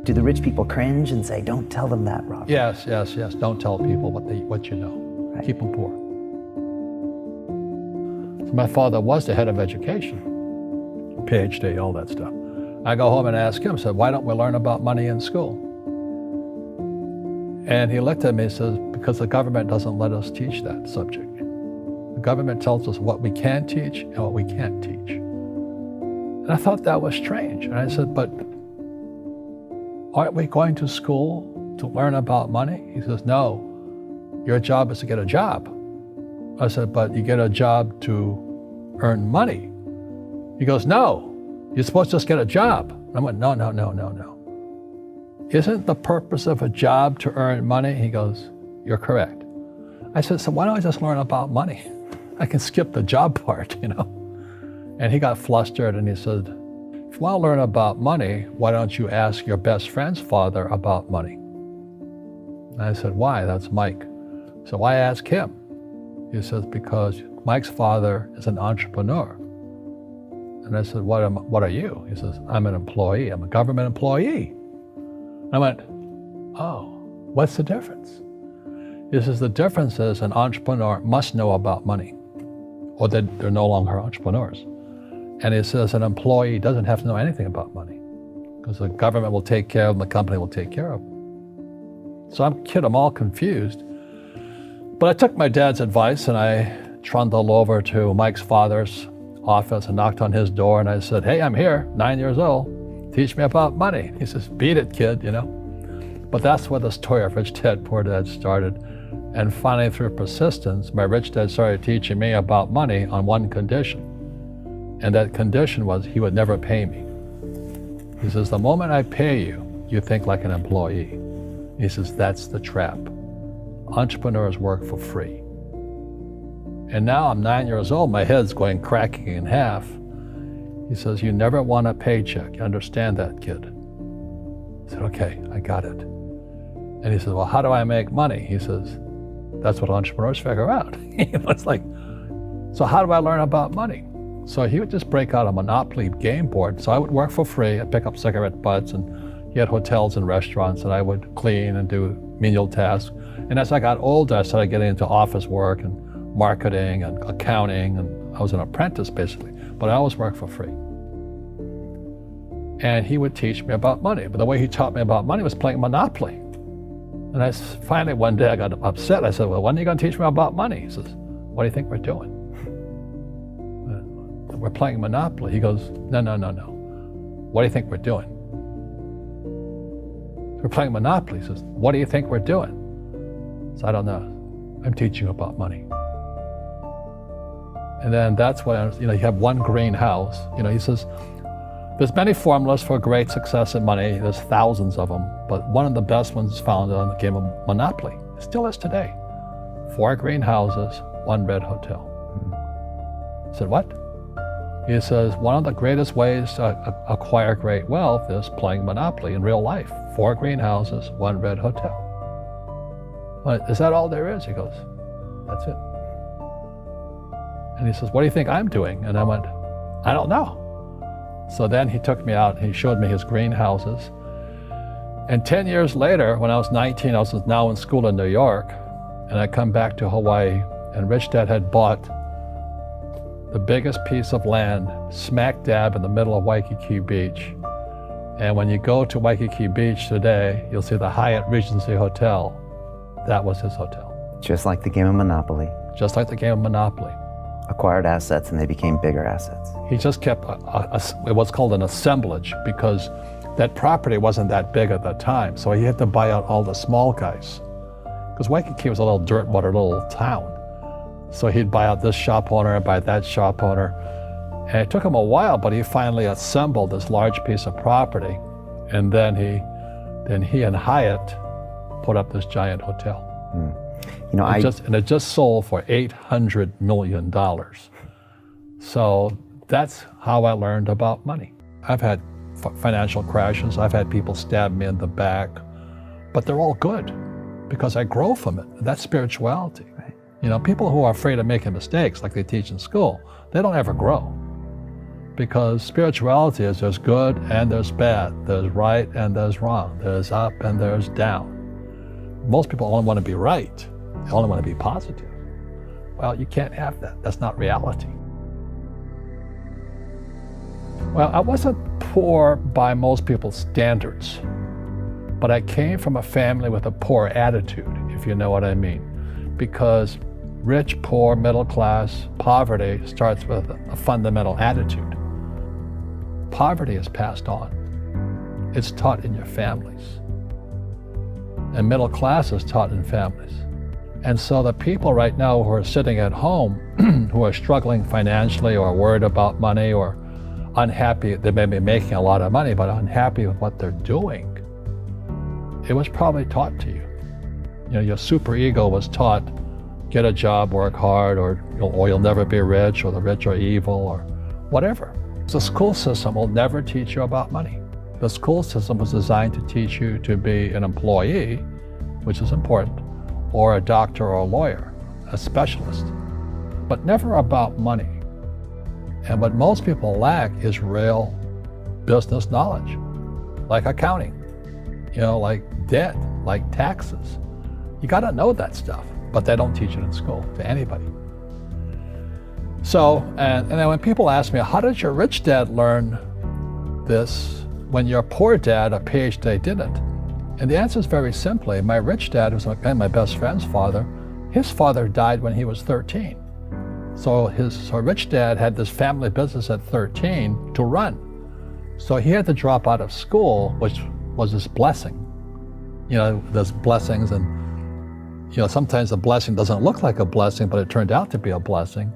Do the rich people cringe and say, don't tell them that, Robert? Yes. Don't tell people what you know. Right. Keep them poor. So my father was the head of education, PhD, all that stuff. I go home and ask him, said, why don't we learn about money in school? And he looked at me and says, because the government doesn't let us teach that subject. The government tells us what we can teach and what we can't teach. And I thought that was strange. And I said, but aren't we going to school to learn about money? He says, no, your job is to get a job. I said, but you get a job to earn money. He goes, no, you're supposed to just get a job. I went, no. Isn't the purpose of a job to earn money? He goes, you're correct. I said, so why don't I just learn about money? I can skip the job part, you know? And he got flustered and he said, if you want to learn about money, why don't you ask your best friend's father about money? And I said, why? That's Mike. So I asked him. He says, because Mike's father is an entrepreneur. And I said, what are you? He says, I'm an employee. I'm a government employee. I went, oh, what's the difference? He says, the difference is an entrepreneur must know about money, or they're no longer entrepreneurs. And he says an employee doesn't have to know anything about money, because the government will take care of them, the company will take care of them. So I'm all confused. But I took my dad's advice and I trundled over to Mike's father's office and knocked on his door and I said, hey, I'm here, 9 years old. Teach me about money. He says, beat it, kid, you know. But that's where the story of Rich Dad, Poor Dad started. And finally, through persistence, my rich dad started teaching me about money on one condition. And that condition was he would never pay me. He says, the moment I pay you, you think like an employee. He says, that's the trap. Entrepreneurs work for free. And now I'm 9 years old, my head's going cracking in half. He says, you never want a paycheck. You understand that, kid? I said, okay, I got it. And he says, well, how do I make money? He says, that's what entrepreneurs figure out. It's like, so how do I learn about money? So he would just break out a Monopoly game board. So I would work for free. I'd pick up cigarette butts, and he had hotels and restaurants, and I would clean and do menial tasks. And as I got older, I started getting into office work and marketing and accounting, and I was an apprentice basically, but I always worked for free. And he would teach me about money, but the way he taught me about money was playing Monopoly. And I finally one day I got upset. I said, well, when are you going to teach me about money? He says, what do you think we're doing? We're playing Monopoly. He goes, no. What do you think we're doing? We're playing Monopoly. He says, what do you think we're doing? So I don't know. I'm teaching you about money. And then that's when, you have one greenhouse. He says, there's many formulas for great success in money. There's thousands of them, but one of the best ones is found on the game of Monopoly. It still is today. 4 greenhouses, 1 red hotel. I said, what? He says, one of the greatest ways to acquire great wealth is playing Monopoly in real life. 4 greenhouses, 1 red hotel. Well, is that all there is? He goes, that's it. And he says, what do you think I'm doing? And I went, I don't know. So then he took me out and he showed me his greenhouses. And 10 years later, when I was 19, I was now in school in New York, and I come back to Hawaii, and Rich Dad had bought the biggest piece of land smack dab in the middle of Waikiki Beach. And when you go to Waikiki Beach today, you'll see the Hyatt Regency Hotel. That was his hotel. Just like the game of Monopoly. Just like the game of Monopoly. Acquired assets and they became bigger assets. He just kept what's called an assemblage, because that property wasn't that big at the time. So he had to buy out all the small guys. Because Waikiki was a little dirt water little town. So he'd buy out this shop owner and buy that shop owner. And it took him a while, but he finally assembled this large piece of property. And then he and Hyatt put up this giant hotel. It just sold for $800 million. So that's how I learned about money. I've had financial crashes. I've had people stab me in the back, but they're all good because I grow from it. That's spirituality. Right. People who are afraid of making mistakes, like they teach in school, they don't ever grow because spirituality is there's good and there's bad, there's right and there's wrong, there's up and there's down. Most people only want to be right. They only want to be positive. Well, you can't have that. That's not reality. Well, I wasn't poor by most people's standards, but I came from a family with a poor attitude, if you know what I mean. Because rich, poor, middle class, poverty starts with a fundamental attitude. Poverty is passed on. It's taught in your families. And middle class is taught in families. And so the people right now who are sitting at home, who are struggling financially or worried about money or unhappy, they may be making a lot of money, but unhappy with what they're doing, it was probably taught to you. You know, your superego was taught, get a job, work hard, or you'll never be rich, or the rich are evil, or whatever. The school system will never teach you about money. The school system was designed to teach you to be an employee, which is important, or a doctor or a lawyer, a specialist, but never about money. And what most people lack is real business knowledge, like accounting, like debt, like taxes. You gotta know that stuff, but they don't teach it in school to anybody. So, and then when people ask me, how did your rich dad learn this when your poor dad, a PhD, didn't? And the answer is very simply, my rich dad, who's my best friend's father, his father died when he was 13. So his rich dad had this family business at 13 to run. So he had to drop out of school, which was his blessing. There's blessings, and sometimes the blessing doesn't look like a blessing, but it turned out to be a blessing.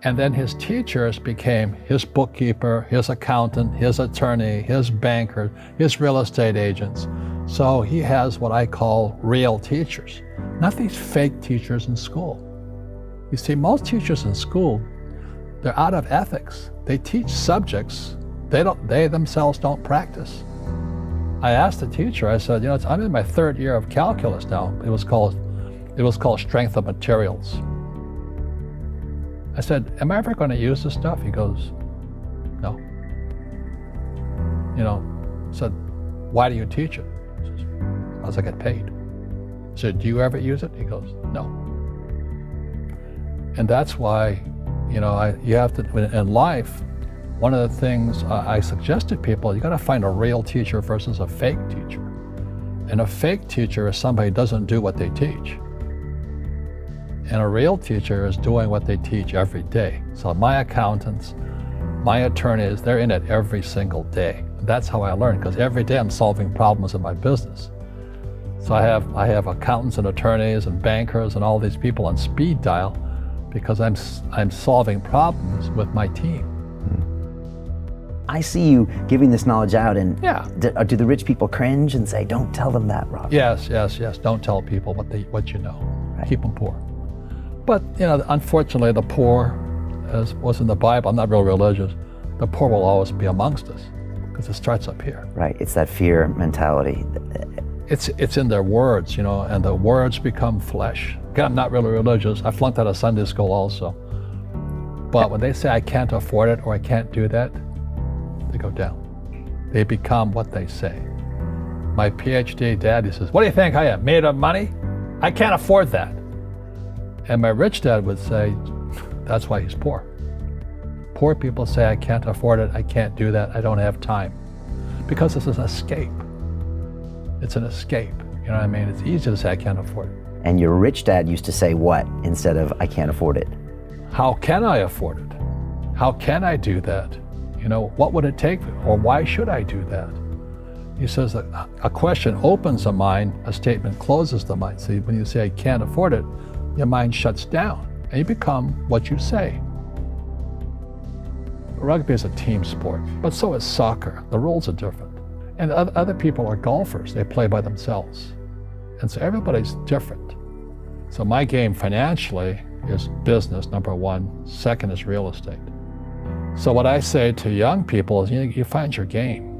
And then his teachers became his bookkeeper, his accountant, his attorney, his banker, his real estate agents. So he has what I call real teachers, not these fake teachers in school. You see, most teachers in school, they're out of ethics. They teach subjects they themselves don't practice. I asked the teacher, I said, I'm in my third year of calculus now. It was called strength of materials. I said, am I ever going to use this stuff? He goes, no. I said, why do you teach it? He says, because I get paid. I said, do you ever use it? He goes, no. And that's why, you have to, in life, one of the things I suggest to people, you got to find a real teacher versus a fake teacher. And a fake teacher is somebody who doesn't do what they teach. And a real teacher is doing what they teach every day. So my accountants, my attorneys, they're in it every single day. That's how I learn, because every day I'm solving problems in my business. So I have accountants and attorneys and bankers and all these people on speed dial because I'm solving problems with my team. I see you giving this knowledge out, and yeah. Do the rich people cringe and say, don't tell them that, Rob? Yes. Don't tell people what you know. Right. Keep them poor. But, unfortunately, the poor, as was in the Bible, I'm not real religious, the poor will always be amongst us because it starts up here. Right, it's that fear mentality. It's in their words, and the words become flesh. Again, I'm not really religious. I flunked out of Sunday school also. But when they say I can't afford it or I can't do that, they go down. They become what they say. My PhD dad, he says, what do you think I am, made of money? I can't afford that. And my rich dad would say, that's why he's poor. Poor people say, I can't afford it, I can't do that, I don't have time. Because it's an escape. It's an escape, you know what I mean? It's easy to say, I can't afford it. And your rich dad used to say what instead of, I can't afford it? How can I afford it? How can I do that? What would it take, or why should I do that? He says that a question opens the mind, a statement closes the mind. See, when you say, I can't afford it, your mind shuts down, and you become what you say. Rugby is a team sport, but so is soccer. The rules are different. And other people are golfers. They play by themselves. And so everybody's different. So my game financially is business, number one. Second is real estate. So what I say to young people is, you find your game.